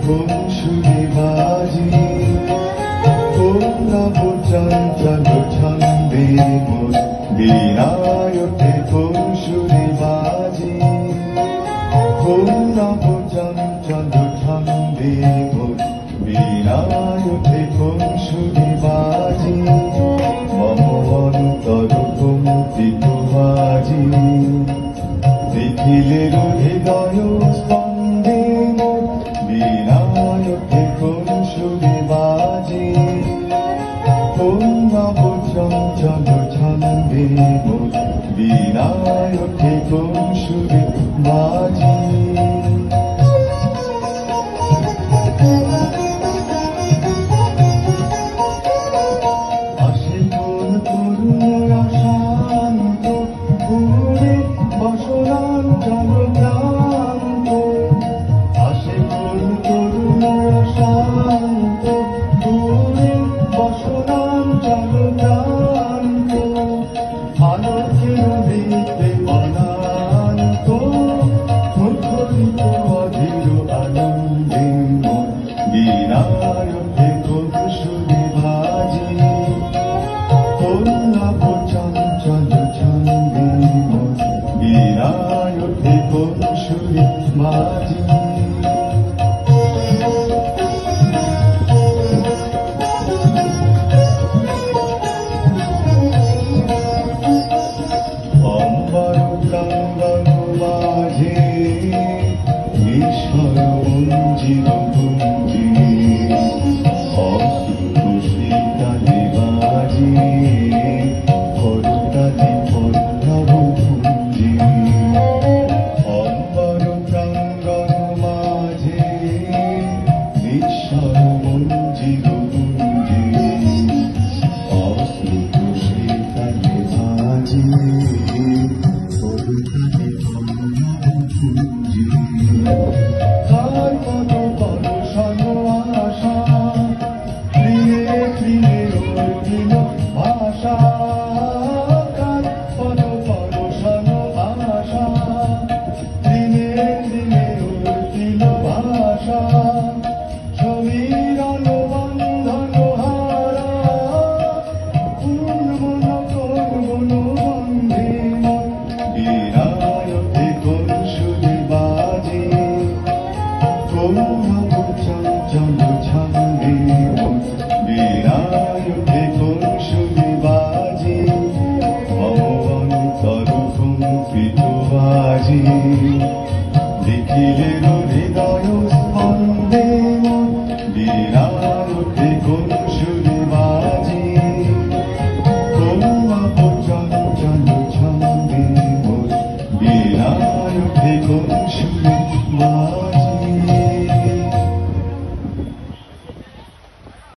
বংশুরি বাজি তোমরা চঞ্চল ছন্দে মোর বীণায় ওঠে বংশুরি বাজি তোমরা চঞ্চল ছন্দে মোর বীণায় ওঠে বংশুরি বাজি মম অন্তর কম্পিত বাজি দেখিলে হৃদয় স্পন্দে মোর বীণায় ওঠে বংশুরি বাজি তোমরা চঞ্চল ছন্দে মোর বীণায় ওঠে বংশুরি বাজি দেখিলে হৃদয় স্পন্দে মোর বীণা